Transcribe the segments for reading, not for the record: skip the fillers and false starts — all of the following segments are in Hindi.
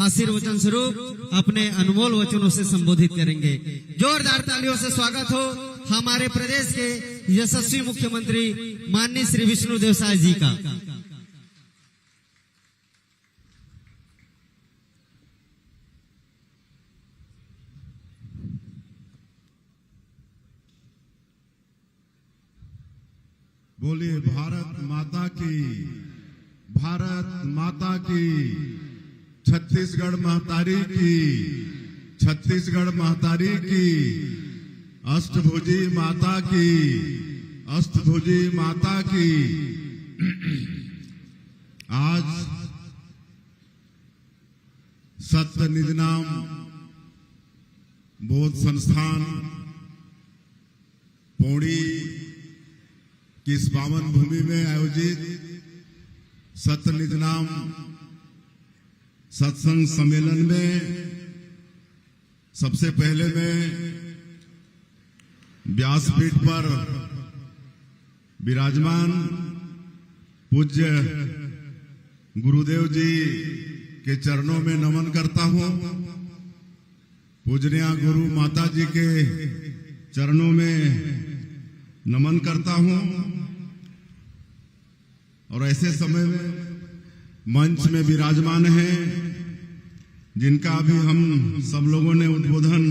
आशीर्वचन स्वरूप अपने अनमोल वचनों से संबोधित करेंगे। जोरदार तालियों से स्वागत हो हमारे प्रदेश के यशस्वी मुख्यमंत्री माननीय श्री विष्णुदेव साय जी का। बोलिए भारत माता की, भारत माता की, छत्तीसगढ़ महतारी की, छत्तीसगढ़ महतारी की, अष्टभुजी माता की, अष्टभुजी माता की। आज सत्य निधि नाम बौद्ध संस्थान पौड़ी की इस पावन भूमि में आयोजित सत्य निधि नाम सत्संग सम्मेलन में सबसे पहले मैं व्यासपीठ पर विराजमान पूज्य गुरुदेव जी के चरणों में नमन करता हूं। पूजनीय गुरु माता जी के चरणों में नमन करता हूं। और ऐसे समय में मंच में विराजमान हैं जिनका अभी हम सब लोगों ने उद्बोधन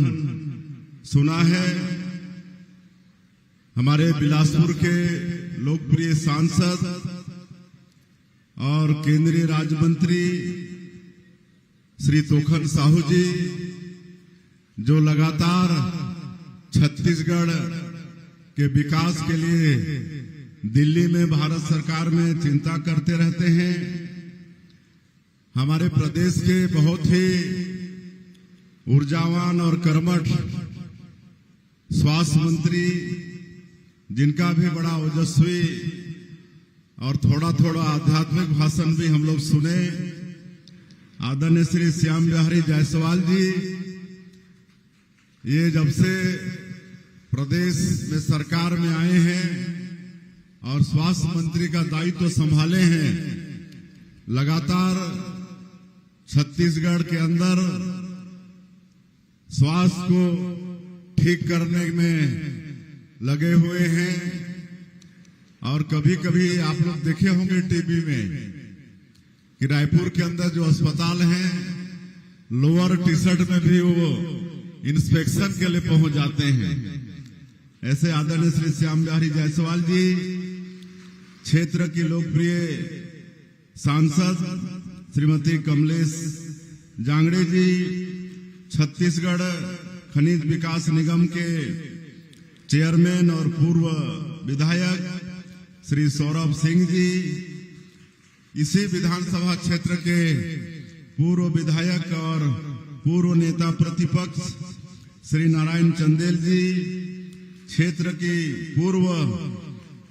सुना है। हमारे बिलासपुर के लोकप्रिय सांसद और केंद्रीय राज्य मंत्री श्री तोखन साहू जी, जो लगातार छत्तीसगढ़ के विकास के लिए दिल्ली में भारत सरकार में चिंता करते रहते हैं। हमारे प्रदेश के बहुत ही ऊर्जावान और कर्मठ स्वास्थ्य मंत्री, जिनका भी बड़ा ओजस्वी और थोड़ा थोड़ा आध्यात्मिक भाषण भी हम लोग सुने, आदरणीय श्री श्याम बिहारी जायसवाल जी, ये जब से प्रदेश में सरकार में आए हैं और स्वास्थ्य मंत्री का दायित्व संभाले हैं, लगातार छत्तीसगढ़ के अंदर स्वास्थ्य को ठीक करने में लगे हुए हैं। और कभी कभी आप लोग देखे होंगे टीवी में कि रायपुर के अंदर जो अस्पताल हैं, लोअर टी शर्ट में भी वो इंस्पेक्शन के लिए पहुंच जाते हैं। ऐसे आदरणीय श्री श्याम बिहारी जायसवाल जी, क्षेत्र की लोकप्रिय सांसद श्रीमती कमलेश जांगड़े जी, छत्तीसगढ़ खनिज विकास निगम के चेयरमैन और पूर्व विधायक श्री सौरभ सिंह जी, इसी विधानसभा क्षेत्र के पूर्व विधायक और पूर्व नेता प्रतिपक्ष श्री नारायण चंदेल जी, क्षेत्र की पूर्व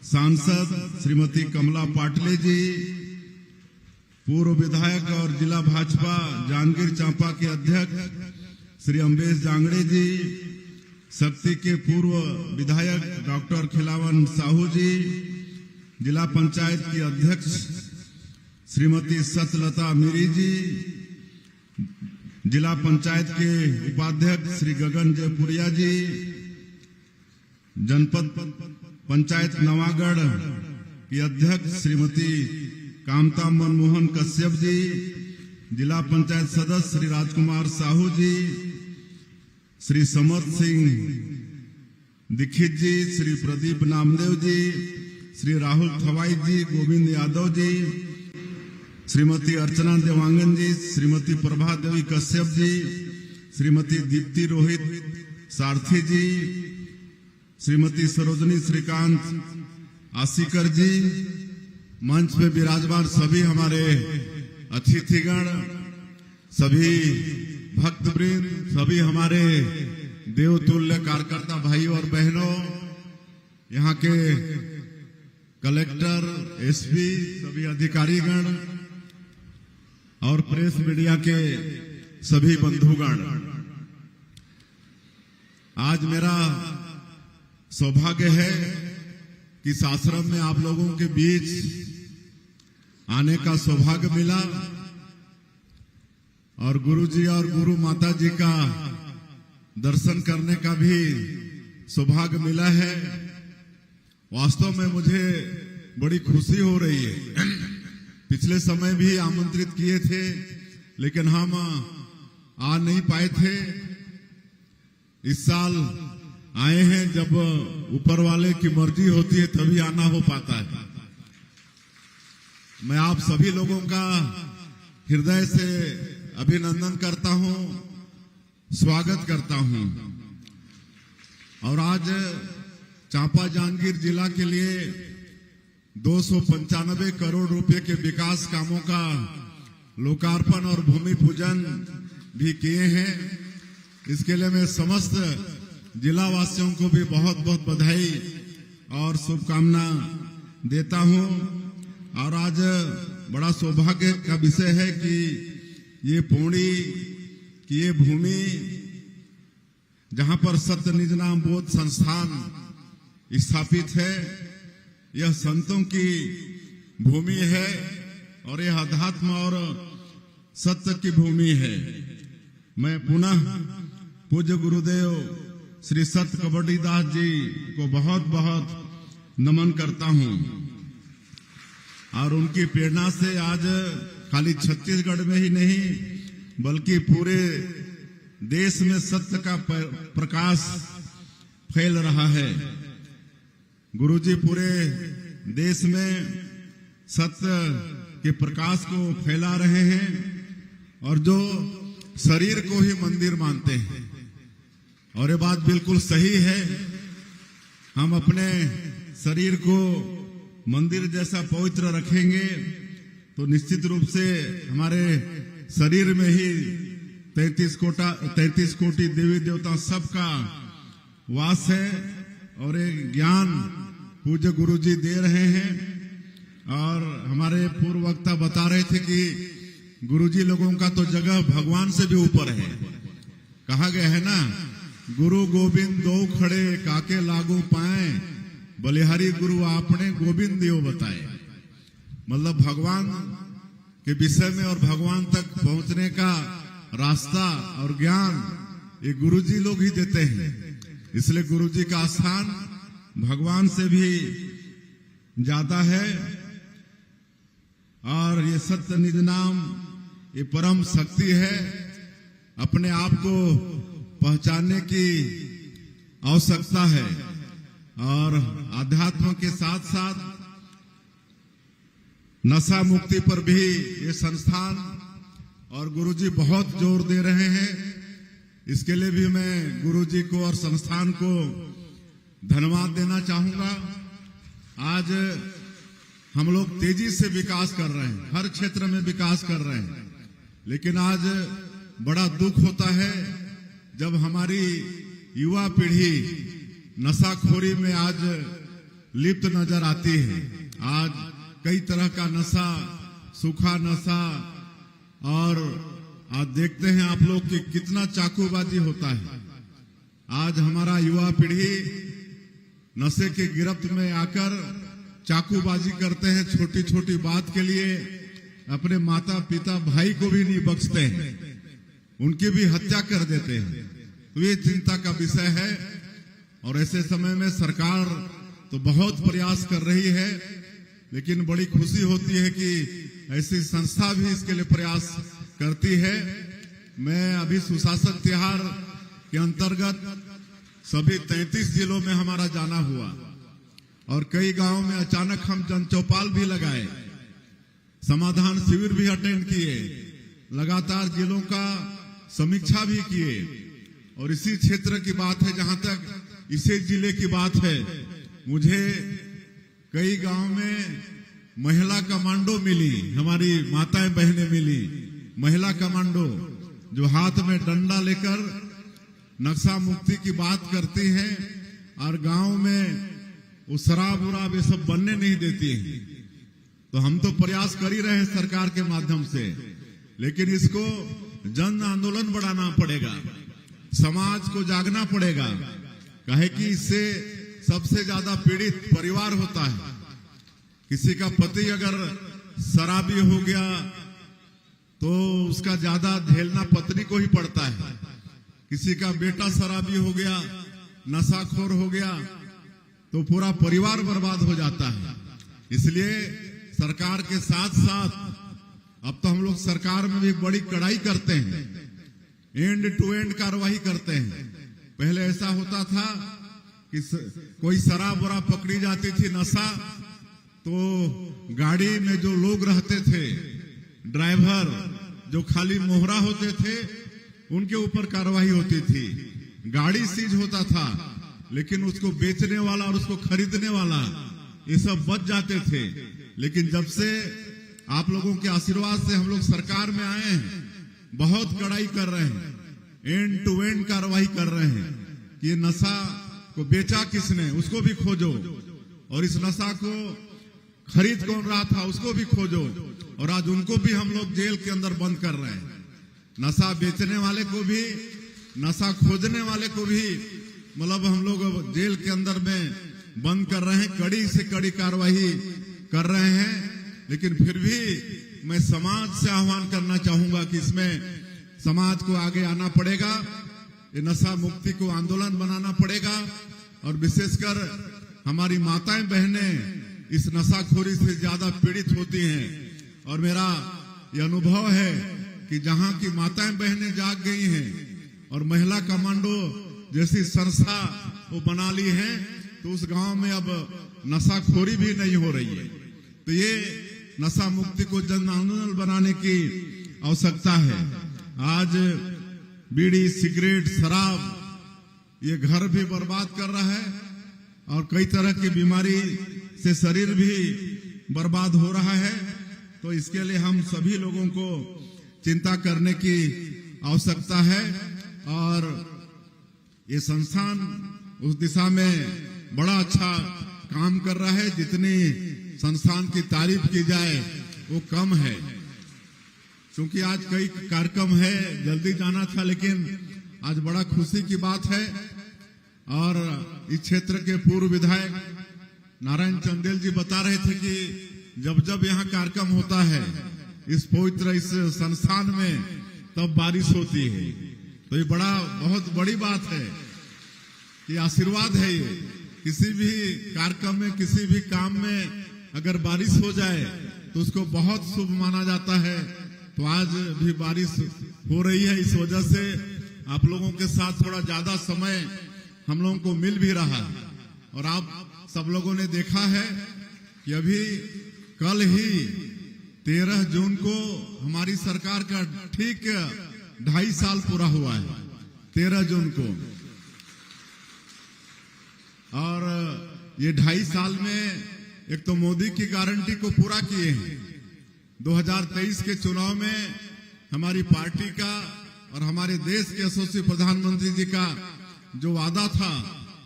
सांसद श्रीमती कमला पाटले जी, पूर्व विधायक और जिला भाजपा जांजगीर चांपा के अध्यक्ष श्री अम्बेश जांगड़े जी, शक्ति के पूर्व विधायक डॉक्टर खिलावन साहू जी, जिला पंचायत की अध्यक्ष श्रीमती सतलता मीरी जी, जिला पंचायत के उपाध्यक्ष श्री गगन जयपुरिया जी, जनपद पंचायत नवागढ़ की अध्यक्ष श्रीमती कामता मनमोहन कश्यप जी, जिला पंचायत सदस्य श्री राजकुमार साहू जी, श्री समर्थ सिंह दीक्षित जी, श्री प्रदीप नामदेव जी, श्री राहुल थवाई जी, गोविंद यादव जी, श्रीमती अर्चना देवांगन जी, श्रीमती प्रभा देवी कश्यप जी, श्रीमती दीप्ति रोहित सारथी जी, श्रीमती सरोजनी श्रीकांत आसीकर जी, मंच पे विराजमान सभी हमारे अतिथिगण, सभी भक्तवृंद, सभी हमारे देवतुल्य कार्यकर्ता भाई और बहनों, यहाँ के कलेक्टर, एसपी, सभी अधिकारीगण और प्रेस मीडिया के सभी बंधुगण, आज मेरा सौभाग्य है कि इस आश्रम में आप लोगों के बीच आने का सौभाग्य मिला। और गुरु जी और गुरु माता जी का दर्शन करने का भी सौभाग्य मिला है। वास्तव में मुझे बड़ी खुशी हो रही है। पिछले समय भी आमंत्रित किए थे, लेकिन हम आ नहीं पाए थे। इस साल आए हैं, जब ऊपर वाले की मर्जी होती है तभी आना हो पाता है। मैं आप सभी लोगों का हृदय से अभिनंदन करता हूं, स्वागत करता हूं। और आज चांपा जांजगीर जिला के लिए 295 करोड़ रुपए के विकास कामों का लोकार्पण और भूमि पूजन भी किए हैं। इसके लिए मैं समस्त जिला वासियों को भी बहुत बहुत बधाई और शुभकामना देता हूं। और आज बड़ा सौभाग्य का विषय है कि ये पौड़ी की ये भूमि जहां पर सत्य निज नाम बोध संस्थान स्थापित है, यह संतों की भूमि है और यह अध्यात्म और सत्य की भूमि है। मैं पुनः पूज्य गुरुदेव श्री सत्य कबड्डीदास जी को बहुत बहुत नमन करता हूं। और उनकी प्रेरणा से आज खाली छत्तीसगढ़ में ही नहीं बल्कि पूरे देश में सत्य का प्रकाश फैल रहा है। गुरुजी पूरे देश में सत्य के प्रकाश को फैला रहे हैं और जो शरीर को ही मंदिर मानते हैं, और ये बात बिल्कुल सही है। हम अपने शरीर को मंदिर जैसा पवित्र रखेंगे तो निश्चित रूप से हमारे शरीर में ही 33 कोटि देवी देवता सबका वास है। और एक ज्ञान पूज्य गुरुजी दे रहे हैं। और हमारे पूर्व वक्ता बता रहे थे कि गुरुजी लोगों का तो जगह भगवान से भी ऊपर है। कहा गया है ना, गुरु गोविंद दो खड़े काके लागू पाए, बलिहारी गुरु आपने गोविंद देव बताए। मतलब भगवान के विषय में और भगवान तक पहुंचने का रास्ता और ज्ञान ये गुरुजी लोग ही देते हैं। इसलिए गुरुजी का स्थान भगवान से भी ज्यादा है। और ये सत्य निज नाम ये परम शक्ति है। अपने आप को पहचानने की आवश्यकता है। और आध्यात्म के साथ साथ नशा मुक्ति पर भी ये संस्थान और गुरुजी बहुत जोर दे रहे हैं। इसके लिए भी मैं गुरुजी को और संस्थान को धन्यवाद देना चाहूंगा। आज हम लोग तेजी से विकास कर रहे हैं, हर क्षेत्र में विकास कर रहे हैं, लेकिन आज बड़ा दुख होता है जब हमारी युवा पीढ़ी नशाखोरी में आज लिप्त नजर आती है। आज कई तरह का नशा, सूखा नशा, और आज देखते हैं आप लोग कि कितना चाकूबाजी होता है। आज हमारा युवा पीढ़ी नशे के गिरफ्त में आकर चाकूबाजी करते हैं, छोटी छोटी बात के लिए अपने माता पिता भाई को भी नहीं बख्शते हैं, उनकी भी हत्या कर देते हैं। तो ये चिंता का विषय है। और ऐसे समय में सरकार तो बहुत प्रयास कर रही है, लेकिन बड़ी खुशी होती है कि ऐसी संस्था भी इसके लिए प्रयास करती है। मैं अभी सुशासन त्योहार के अंतर्गत सभी 33 जिलों में हमारा जाना हुआ और कई गांवों में अचानक हम जनचौपाल भी लगाए, समाधान शिविर भी अटेंड किए, लगातार जिलों का समीक्षा भी किए। और इसी क्षेत्र की बात है, जहां तक इसी जिले की बात है, मुझे कई गांव में महिला कमांडो मिली, हमारी माताएं बहनें मिली, महिला कमांडो जो हाथ में डंडा लेकर नक्शा मुक्ति की बात करती हैं और गांव में वो शराब उराब ये सब बनने नहीं देती हैं। तो हम तो प्रयास कर ही रहे हैं सरकार के माध्यम से, लेकिन इसको जन आंदोलन बढ़ाना पड़ेगा, समाज को जागना पड़ेगा। कहे कि इससे सबसे ज्यादा पीड़ित परिवार होता है। किसी का पति अगर शराबी हो गया तो उसका ज्यादा झेलना पत्नी को ही पड़ता है। किसी का बेटा शराबी हो गया, नशाखोर हो गया, तो पूरा परिवार बर्बाद हो जाता है। इसलिए सरकार के साथ साथ अब तो हम लोग सरकार में भी बड़ी कड़ाई करते हैं, एंड टू एंड कार्रवाई करते हैं। पहले ऐसा होता था कि कोई शराब वराब पकड़ी जाती थी, नशा, तो गाड़ी में जो लोग रहते थे, ड्राइवर जो खाली मोहरा होते थे, उनके ऊपर कार्रवाई होती थी, गाड़ी सीज होता था, लेकिन उसको बेचने वाला और उसको खरीदने वाला ये सब बच जाते थे। लेकिन जब से आप लोगों के आशीर्वाद से हम लोग सरकार में आए हैं, बहुत कड़ाई कर रहे हैं, एंड टू एंड कार्रवाई कर रहे हैं कि ये नशा को बेचा किसने, उसको भी खोजो, और इस नशा को खरीद कौन रहा था, उसको भी खोजो, और आज उनको भी हम लोग जेल के अंदर बंद कर रहे हैं। नशा बेचने वाले को भी, नशा खोजने वाले को भी मतलब हम लोग जेल के अंदर में बंद कर रहे हैं, कड़ी से कड़ी कार्रवाई कर रहे हैं। लेकिन फिर भी मैं समाज से आह्वान करना चाहूंगा कि इसमें समाज को आगे आना पड़ेगा, ये नशा मुक्ति को आंदोलन बनाना पड़ेगा, और विशेषकर हमारी माताएं बहनें इस नशाखोरी से ज्यादा पीड़ित होती हैं। और मेरा ये अनुभव है कि जहां की माताएं बहनें जाग गई हैं और महिला कमांडो जैसी संस्था वो बना ली है, तो उस गांव में अब नशाखोरी भी नहीं हो रही है। तो ये नशा मुक्ति को जन आंदोलन बनाने की आवश्यकता है। आज बीड़ी, सिगरेट, शराब ये घर भी बर्बाद कर रहा है, और कई तरह की बीमारी से शरीर भी बर्बाद हो रहा है। तो इसके लिए हम सभी लोगों को चिंता करने की आवश्यकता है, और ये संस्थान उस दिशा में बड़ा अच्छा काम कर रहा है। जितनी संस्थान की तारीफ की जाए वो कम है, क्योंकि आज कई कार्यक्रम है, जल्दी जाना था, लेकिन आज बड़ा खुशी की बात है। और इस क्षेत्र के पूर्व विधायक नारायण चंदेल जी बता रहे थे कि जब जब यहाँ कार्यक्रम होता है इस पवित्र इस संस्थान में, तब बारिश होती है। तो ये बहुत बड़ी बात है, ये आशीर्वाद है। ये किसी भी कार्यक्रम में, किसी भी काम में अगर बारिश हो जाए तो उसको बहुत शुभ माना जाता है। तो आज भी बारिश हो रही है, इस वजह से आप लोगों के साथ थोड़ा ज्यादा समय हम लोगों को मिल भी रहा है। और आप सब लोगों ने देखा है कि अभी कल ही 13 जून को हमारी सरकार का ठीक 2.5 साल पूरा हुआ है, 13 जून को। और ये 2.5 साल में एक तो मोदी की गारंटी को पूरा किए हैं। 2023 के चुनाव में हमारी पार्टी का और हमारे देश के यशस्वी प्रधानमंत्री जी का जो वादा था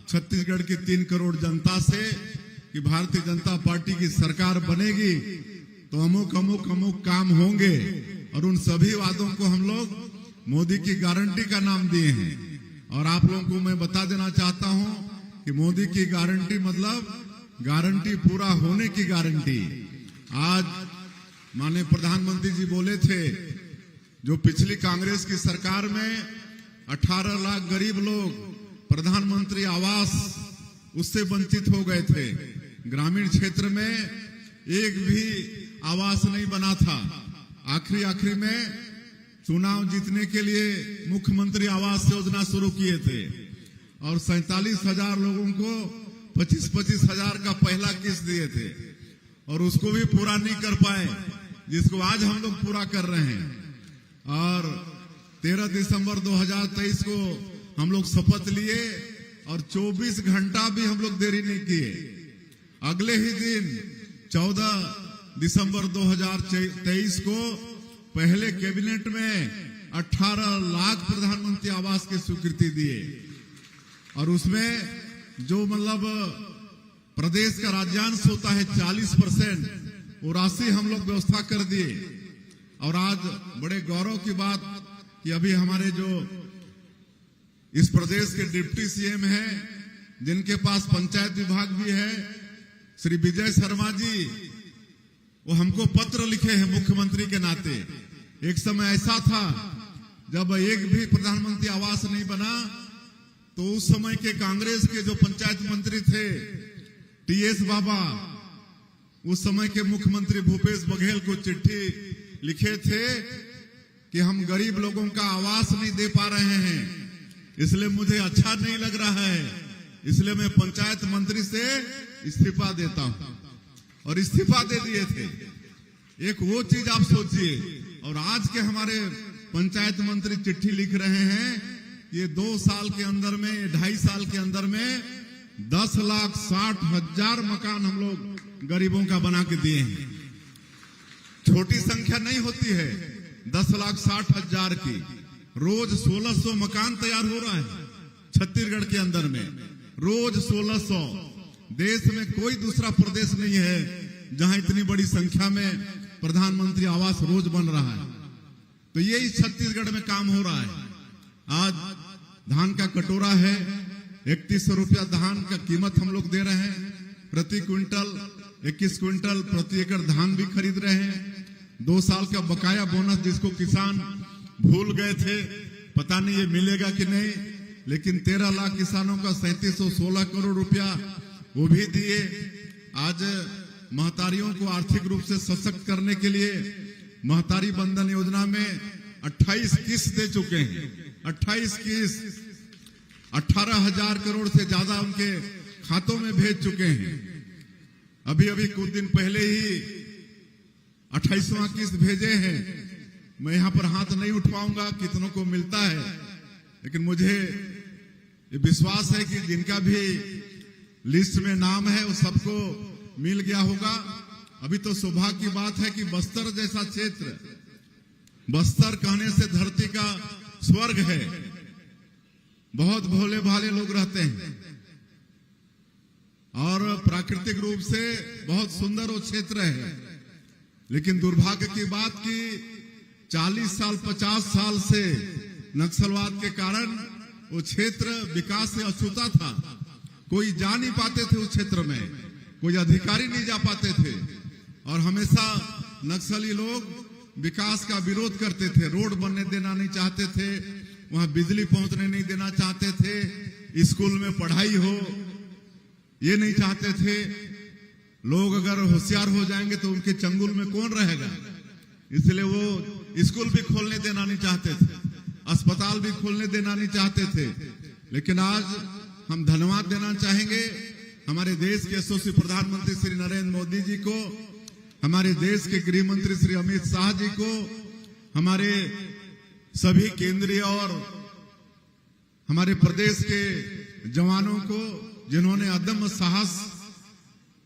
छत्तीसगढ़ की 3 करोड़ जनता से कि भारतीय जनता पार्टी की सरकार बनेगी तो अमुक अमुक अमुक काम होंगे, और उन सभी वादों को हम लोग मोदी की गारंटी का नाम दिए हैं। और आप लोगों को मैं बता देना चाहता हूं कि मोदी की गारंटी मतलब गारंटी पूरा होने की गारंटी। आज माननीय प्रधानमंत्री जी बोले थे, जो पिछली कांग्रेस की सरकार में 18 लाख गरीब लोग प्रधानमंत्री आवास उससे वंचित हो गए थे। ग्रामीण क्षेत्र में एक भी आवास नहीं बना था। आखिरी में चुनाव जीतने के लिए मुख्यमंत्री आवास योजना शुरू किए थे, और 47,000 लोगों को 25-25 हजार का पहला किस्त दिए थे, और उसको भी पूरा नहीं कर पाए, जिसको आज हम लोग पूरा कर रहे हैं। और 13 दिसंबर 2023 को हम लोग शपथ लिए, और 24 घंटा भी हम लोग देरी नहीं किए। अगले ही दिन 14 दिसंबर 2023 को पहले कैबिनेट में 18 लाख प्रधानमंत्री आवास की स्वीकृति दिए, और उसमें जो मतलब प्रदेश का राज्यांश होता है 40%, वो राशि हम लोग व्यवस्था कर दिए। और आज बड़े गौरव की बात कि अभी हमारे जो इस प्रदेश के डिप्टी सीएम हैं, जिनके पास पंचायत विभाग भी है, श्री विजय शर्मा जी, वो हमको पत्र लिखे हैं मुख्यमंत्री के नाते। एक समय ऐसा था जब एक भी प्रधानमंत्री आवास नहीं बना तो उस समय के कांग्रेस के जो पंचायत मंत्री थे टीएस बाबा, उस समय के मुख्यमंत्री भूपेश बघेल को चिट्ठी लिखे थे कि हम गरीब लोगों का आवास नहीं दे पा रहे हैं, इसलिए मुझे अच्छा नहीं लग रहा है, इसलिए मैं पंचायत मंत्री से इस्तीफा देता हूं। और इस्तीफा दे दिए थे। एक वो चीज आप सोचिए, और आज के हमारे पंचायत मंत्री चिट्ठी लिख रहे हैं, ये 2 साल के अंदर में, 2.5 साल के अंदर में 10,60,000 मकान हम लोग गरीबों का बना के दिए हैं। छोटी संख्या नहीं होती है 10,60,000 की। रोज 1600 मकान तैयार हो रहा है छत्तीसगढ़ के अंदर में, रोज 1600। देश में कोई दूसरा प्रदेश नहीं है जहां इतनी बड़ी संख्या में प्रधानमंत्री आवास रोज बन रहा है। तो ये इस छत्तीसगढ़ में काम हो रहा है। आज धान का कटोरा है, 3100 रुपया धान का कीमत हम लोग दे रहे हैं प्रति क्विंटल। 21 क्विंटल प्रति एकड़ धान भी खरीद रहे हैं। 2 साल का बकाया बोनस जिसको किसान भूल गए थे, पता नहीं ये मिलेगा कि नहीं, लेकिन 13 लाख किसानों का 3716 करोड़ रुपया वो भी दिए। आज महतारियों को आर्थिक रूप से सशक्त करने के लिए महतारी बंधन योजना में 28 किस्त दे चुके हैं। 28 किस्त 18,000 करोड़ से ज्यादा उनके खातों में भेज चुके हैं। अभी अभी कुछ दिन पहले ही 28वां किस्त भेजे हैं। मैं यहां पर हाथ नहीं उठवाऊंगा कितनों को मिलता है, लेकिन मुझे विश्वास है कि जिनका भी लिस्ट में नाम है वो सबको मिल गया होगा। अभी तो सौभाग्य की बात है कि बस्तर जैसा क्षेत्र, बस्तर कहने से धरती का स्वर्ग है, बहुत भोले भाले लोग रहते हैं और प्राकृतिक रूप से बहुत सुंदर वो क्षेत्र है। लेकिन दुर्भाग्य की बात कि 40 साल 50 साल से नक्सलवाद के कारण वो क्षेत्र विकास से अछूता था। कोई जा नहीं पाते थे उस क्षेत्र में, कोई अधिकारी नहीं जा पाते थे और हमेशा नक्सली लोग विकास का विरोध करते थे। रोड बनने देना नहीं चाहते थे, वहां बिजली पहुंचने नहीं देना चाहते थे, स्कूल में पढ़ाई हो ये नहीं चाहते थे। लोग अगर होशियार हो जाएंगे तो उनके चंगुल में कौन रहेगा, इसलिए वो स्कूल भी खोलने देना नहीं चाहते थे, अस्पताल भी खोलने देना नहीं चाहते थे। लेकिन आज हम धन्यवाद देना चाहेंगे हमारे देश के यशस्वी प्रधानमंत्री श्री नरेंद्र मोदी जी को, हमारे देश के गृह मंत्री श्री अमित शाह जी को, हमारे सभी केंद्रीय और हमारे प्रदेश के जवानों को, जिन्होंने अदम्य साहस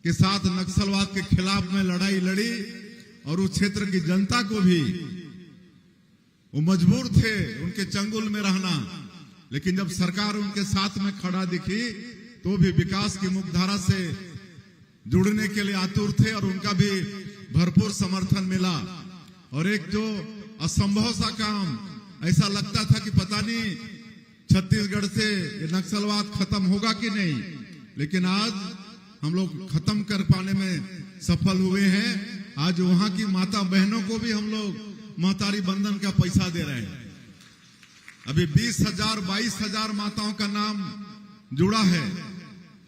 के साथ नक्सलवाद के खिलाफ में लड़ाई लड़ी और उस क्षेत्र की जनता को भी वो मजबूर थे उनके चंगुल में रहना। लेकिन जब सरकार उनके साथ में खड़ा दिखी तो भी विकास की मुख्यधारा से जुड़ने के लिए आतुर थे और उनका भी भरपूर समर्थन मिला। और एक जो असंभव सा काम, ऐसा लगता था कि पता नहीं छत्तीसगढ़ से ये नक्सलवाद खत्म होगा कि नहीं, लेकिन आज हम लोग खत्म कर पाने में सफल हुए हैं। आज वहां की माता बहनों को भी हम लोग महतारी बंधन का पैसा दे रहे हैं। अभी 20,000 22,000 माताओं का नाम जुड़ा है,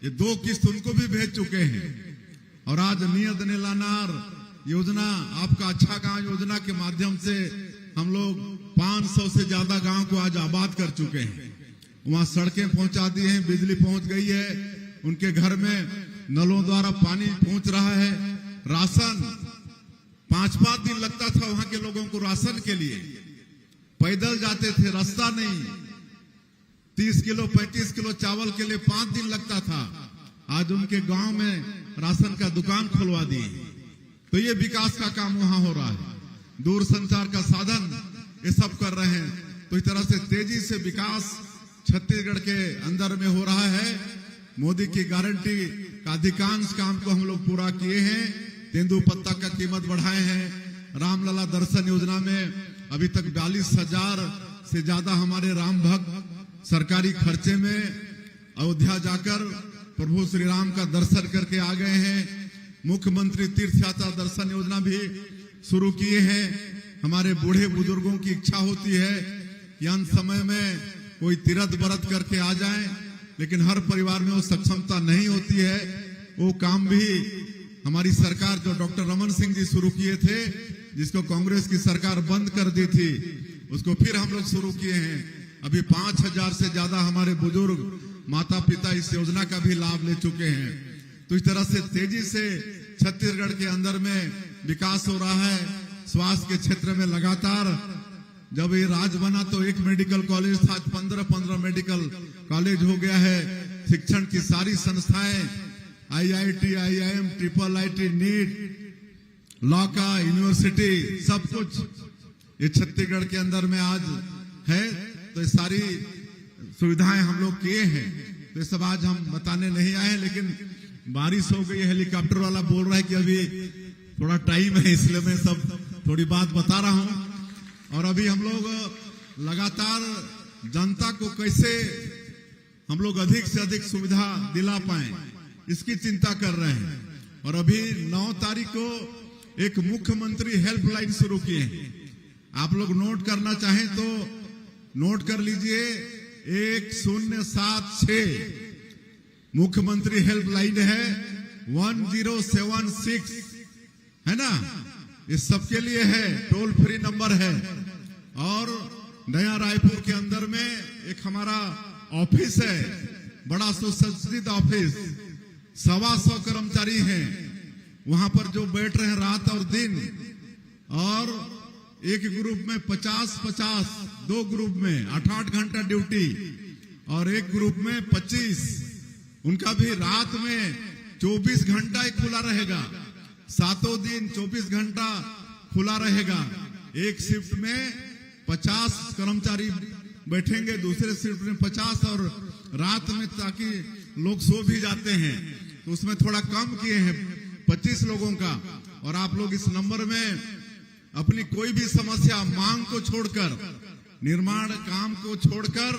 ये 2 किस्त उनको भी भेज चुके हैं। और आज नियत नीलानार योजना, आपका अच्छा गांव योजना के माध्यम से हम लोग 500 से ज्यादा गांव को आज आबाद कर चुके हैं। वहां सड़कें पहुंचा दी हैं, बिजली पहुंच गई है, उनके घर में नलों द्वारा पानी पहुंच रहा है। राशन 5-5 दिन लगता था वहां के लोगों को राशन के लिए, पैदल जाते थे, रास्ता नहीं। 30 किलो 35 किलो चावल के लिए 5 दिन लगता था। आज उनके गांव में राशन का दुकान खुलवा दिए। तो ये विकास का काम वहां हो रहा है। दूर संचार का साधन ये सब कर रहे हैं। तो इस तरह से तेजी से विकास छत्तीसगढ़ के अंदर में हो रहा है। मोदी की गारंटी का अधिकांश काम को हम लोग पूरा किए हैं। तेंदुपत्ता का कीमत बढ़ाए हैं। रामलला दर्शन योजना में अभी तक 42,000 से ज्यादा हमारे राम भक्त सरकारी खर्चे में अयोध्या जाकर प्रभु श्री राम का दर्शन करके आ गए हैं। मुख्यमंत्री तीर्थ यात्रा दर्शन योजना भी शुरू किए हैं। हमारे बूढ़े बुजुर्गों की इच्छा होती है कि अंत समय में कोई तीरथ व्रत करके आ जाए, लेकिन हर परिवार में वो सक्षमता नहीं होती है। वो काम भी हमारी सरकार जो डॉक्टर रमन सिंह जी शुरू किए थे, जिसको कांग्रेस की सरकार बंद कर दी थी, उसको फिर हम लोग शुरू किए हैं। अभी 5,000 से ज्यादा हमारे बुजुर्ग माता पिता इस योजना का भी लाभ ले चुके हैं। तो इस तरह से तेजी से छत्तीसगढ़ के अंदर में विकास हो रहा है। स्वास्थ्य के क्षेत्र में लगातार, जब ये राज बना तो एक मेडिकल कॉलेज था, आज 15 मेडिकल कॉलेज हो गया है। शिक्षण की सारी संस्थाएं, IIT, IIM, IIIT, NEET, law का यूनिवर्सिटी, सब कुछ ये छत्तीसगढ़ के अंदर में आज है। तो ये सारी सुविधाएं हम लोग किए हैं। तो ये सब आज हम बताने नहीं आए, लेकिन बारिश हो गई, हेलीकॉप्टर वाला बोल रहा है कि अभी थोड़ा टाइम है, इसलिए मैं सब थोड़ी बात बता रहा हूं। और अभी हम लोग लगातार जनता को कैसे हम लोग अधिक से अधिक सुविधा दिला पाए, इसकी चिंता कर रहे हैं। और अभी 9 तारीख को एक मुख्यमंत्री हेल्पलाइन शुरू किए हैं। आप लोग नोट करना चाहें तो नोट कर लीजिए, 1076 मुख्यमंत्री हेल्पलाइन है, 1076 है ना, इस सबके लिए है, टोल फ्री नंबर है। और नया रायपुर के अंदर में एक हमारा ऑफिस है, बड़ा सुसज्जित ऑफिस, 125 कर्मचारी हैं वहां पर जो बैठ रहे हैं रात और दिन। और एक ग्रुप में 50-50, 2 ग्रुप में 8-8 घंटा ड्यूटी, और एक ग्रुप में 25, उनका भी रात में 24 घंटा ही खुला रहेगा, 7 दिन 24 घंटा खुला रहेगा। एक शिफ्ट में 50 कर्मचारी बैठेंगे, दूसरे शिफ्ट में 50, और रात में ताकि लोग सो भी जाते हैं तो उसमें थोड़ा कम किए हैं 25 लोगों का। और आप लोग इस नंबर में अपनी कोई भी समस्या, मांग को छोड़कर, निर्माण काम को छोड़कर,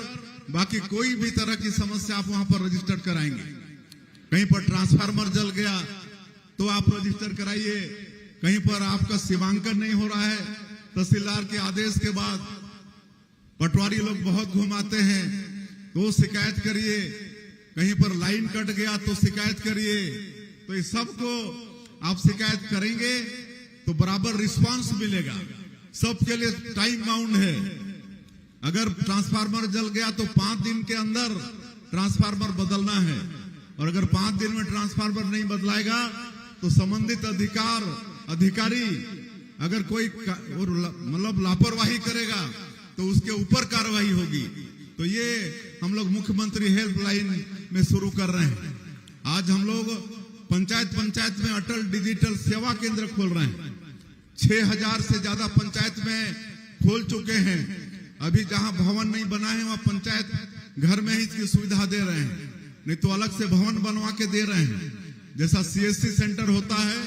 बाकी कोई भी तरह की समस्या आप वहां पर रजिस्टर कराएंगे। कहीं पर ट्रांसफार्मर जल गया तो आप रजिस्टर कराइए, कहीं पर आपका सीमांकन नहीं हो रहा है, तहसीलदार के आदेश के बाद पटवारी लोग बहुत घुमाते हैं तो शिकायत करिए, कहीं पर लाइन कट गया तो शिकायत करिए। तो इस सब को आप शिकायत करेंगे तो बराबर रिस्पांस मिलेगा। सबके लिए टाइम बाउंड है। अगर ट्रांसफार्मर जल गया तो 5 दिन के अंदर ट्रांसफार्मर बदलना है, और अगर 5 दिन में ट्रांसफार्मर नहीं बदलाएगा तो संबंधित अधिकारी अगर कोई मतलब लापरवाही करेगा तो उसके ऊपर कार्रवाई होगी। तो ये हम लोग मुख्यमंत्री हेल्पलाइन में शुरू कर रहे हैं। आज हम लोग पंचायत में अटल डिजिटल सेवा केंद्र खोल रहे हैं। 6000 से ज्यादा पंचायत में खोल चुके हैं। अभी जहां भवन नहीं बना है वहां पंचायत घर में ही इसकी सुविधा दे रहे हैं, नहीं तो अलग से भवन बनवा के दे रहे हैं। जैसा CSC सेंटर होता है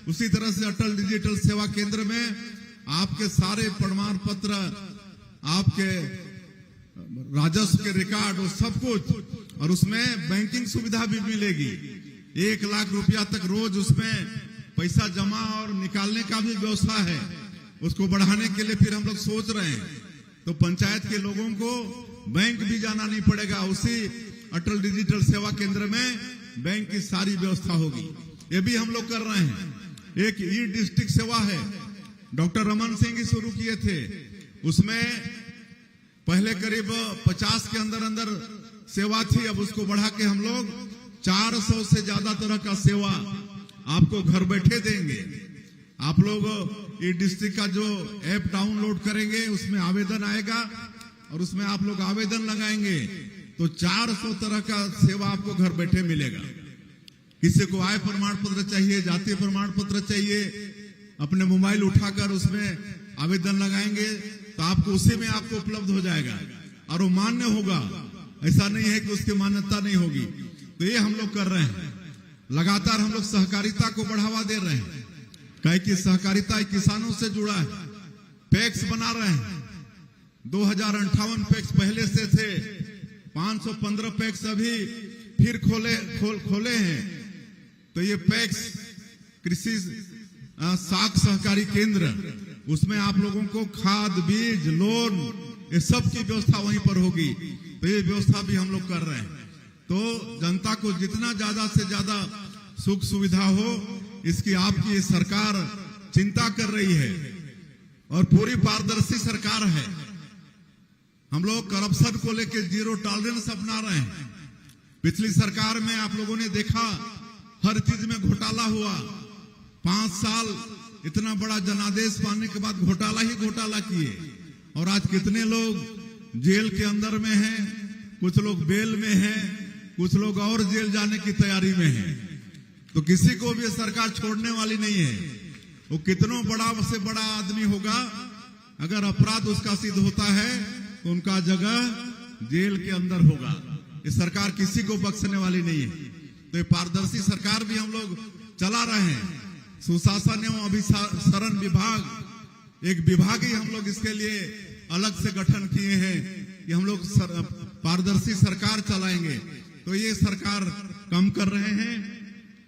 उसी तरह से अटल डिजिटल सेवा केंद्र में आपके सारे प्रमाण पत्र, आपके राजस्व के रिकॉर्ड और सब कुछ, और उसमें बैंकिंग सुविधा भी मिलेगी। 1 लाख रुपया तक रोज उसमें पैसा जमा और निकालने का भी व्यवस्था है। उसको बढ़ाने के लिए फिर हम लोग सोच रहे हैं, तो पंचायत के लोगों को बैंक भी जाना नहीं पड़ेगा। उसी अटल डिजिटल सेवा केंद्र में बैंक की सारी व्यवस्था होगी। ये भी हम लोग कर रहे हैं। एक ई-डिस्ट्रिक्ट सेवा है, डॉक्टर रमन सिंह ही शुरू किए थे। उसमें पहले करीब 50 के अंदर सेवा थी, अब उसको बढ़ा के हम लोग 400 से ज्यादा तरह का सेवा आपको घर बैठे देंगे। आप लोग ये डिस्ट्रिक्ट का जो ऐप डाउनलोड करेंगे उसमें आवेदन आएगा, और उसमें आप लोग आवेदन लगाएंगे तो 400 तरह का सेवा आपको घर बैठे मिलेगा। किसी को आय प्रमाण पत्र चाहिए, जाति प्रमाण पत्र चाहिए, अपने मोबाइल उठाकर उसमें आवेदन लगाएंगे तो आपको उसी में आपको उपलब्ध हो जाएगा, और वो मान्य होगा। ऐसा नहीं है कि उसकी मान्यता नहीं होगी। तो ये हम लोग कर रहे हैं। लगातार हम लोग सहकारिता को बढ़ावा दे रहे हैं, कहे कि सहकारिता किसानों से जुड़ा है। पैक्स बना रहे हैं, 2058 पैक्स पहले से थे, 515 पैक्स अभी फिर खोले हैं। तो ये पैक्स कृषि साख सहकारी केंद्र उसमें आप लोगों को खाद, बीज, लोन, ये सब की व्यवस्था वहीं पर होगी। तो ये व्यवस्था भी हम लोग कर रहे हैं। तो जनता को जितना ज्यादा से ज्यादा सुख सुविधा हो, इसकी आपकी सरकार चिंता कर रही है और पूरी पारदर्शी सरकार है। हम लोग करप्शन को लेकर जीरो टॉलरेंस अपना रहे हैं। पिछली सरकार में आप लोगों ने देखा हर चीज में घोटाला हुआ। 5 साल इतना बड़ा जनादेश पाने के बाद घोटाला ही घोटाला किए, और आज कितने लोग जेल के अंदर में हैं, कुछ लोग बेल में हैं, कुछ लोग और जेल जाने की तैयारी में हैं। तो किसी को भी सरकार छोड़ने वाली नहीं है। वो कितनों बड़ा से बड़ा आदमी होगा, अगर अपराध उसका सिद्ध होता है तो उनका जगह जेल के अंदर होगा। ये सरकार किसी को बख्शने वाली नहीं है। तो ये पारदर्शी सरकार भी हम लोग चला रहे हैं। सुशासन एवं अभिसरण विभाग, एक विभाग ही हम लोग इसके लिए अलग से गठन किए हैं कि हम लोग पारदर्शी सरकार चलाएंगे। तो ये सरकार कम कर रहे हैं।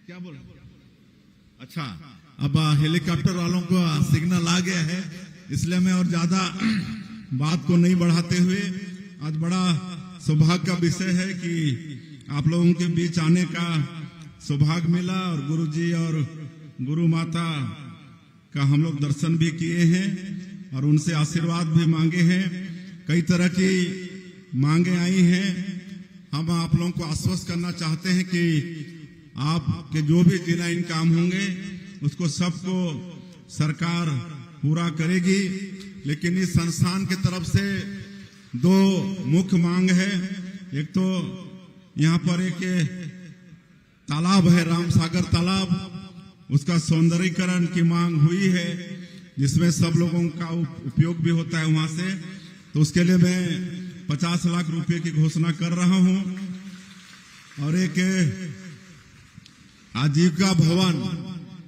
क्या बोल? अच्छा, अब हेलीकॉप्टर वालों को सिग्नल आ गया है, इसलिए मैं और ज्यादा बात को नहीं बढ़ाते हुए, आज बड़ा सौभाग्य का विषय है कि आप लोगों के बीच आने का सौभाग्य मिला और गुरुजी और गुरु माता का हम लोग दर्शन भी किए हैं और उनसे आशीर्वाद भी मांगे हैं। कई तरह की मांगे आई हैं। हम आप लोगों को आश्वस्त करना चाहते हैं कि आपके जो भी जेन्युइन काम होंगे उसको सबको सरकार पूरा करेगी। लेकिन इस संस्थान की तरफ से 2 मुख्य मांग है। एक तो यहाँ पर एक तालाब है, रामसागर तालाब, उसका सौंदर्यीकरण की मांग हुई है, जिसमें सब लोगों का उपयोग भी होता है वहां से। तो उसके लिए मैं 50 लाख रुपए की घोषणा कर रहा हूं। और एक आजीविका भवन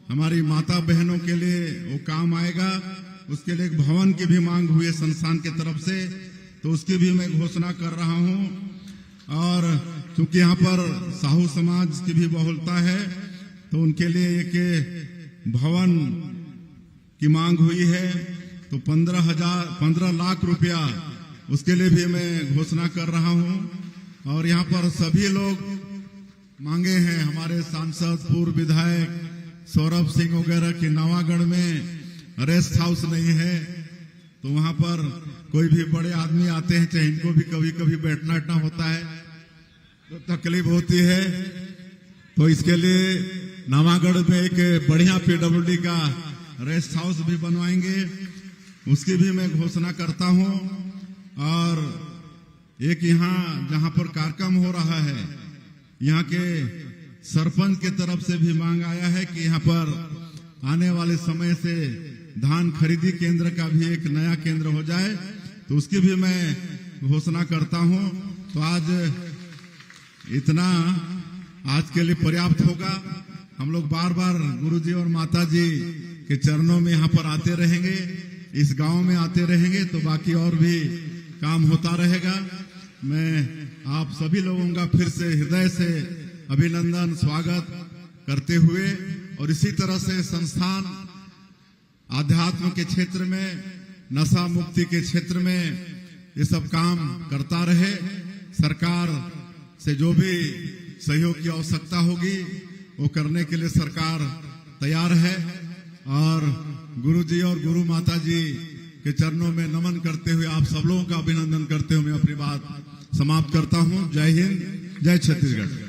हमारी माता बहनों के लिए वो काम आएगा, उसके लिए एक भवन की भी मांग हुई है संस्थान की तरफ से, तो उसकी भी मैं घोषणा कर रहा हूं। और क्योंकि यहाँ पर साहू समाज की भी बहुलता है, तो उनके लिए एक भवन की मांग हुई है, तो 15 लाख रुपया उसके लिए भी मैं घोषणा कर रहा हूं। और यहाँ पर सभी लोग मांगे हैं, हमारे सांसद, पूर्व विधायक सौरभ सिंह वगैरह की नवागढ़ में रेस्ट हाउस नहीं है, तो वहां पर कोई भी बड़े आदमी आते हैं, चाहे इनको भी कभी कभी बैठना होता है तो तकलीफ होती है। तो इसके लिए नवागढ़ में एक बढ़िया PWD का रेस्ट हाउस भी बनवाएंगे, उसकी भी मैं घोषणा करता हूं। और एक यहाँ जहां पर कार्यक्रम हो रहा है, यहाँ के सरपंच के तरफ से भी मांग आया है कि यहाँ पर आने वाले समय से धान खरीदी केंद्र का भी एक नया केंद्र हो जाए, तो उसकी भी मैं घोषणा करता हूं। तो आज इतना आज के लिए पर्याप्त होगा। हम लोग बार बार गुरुजी और माताजी के चरणों में यहाँ पर आते रहेंगे, इस गांव में आते रहेंगे, तो बाकी और भी काम होता रहेगा। मैं आप सभी लोगों का फिर से हृदय से अभिनंदन, स्वागत करते हुए, और इसी तरह से संस्थान आध्यात्म के क्षेत्र में, नशा मुक्ति के क्षेत्र में ये सब काम करता रहे। सरकार से जो भी सहयोग की आवश्यकता होगी वो करने के लिए सरकार तैयार है। और गुरुजी और गुरु माता जी के चरणों में नमन करते हुए, आप सब लोगों का अभिनंदन करते हुए मैं अपनी बात समाप्त करता हूं। जय हिंद, जय छत्तीसगढ़।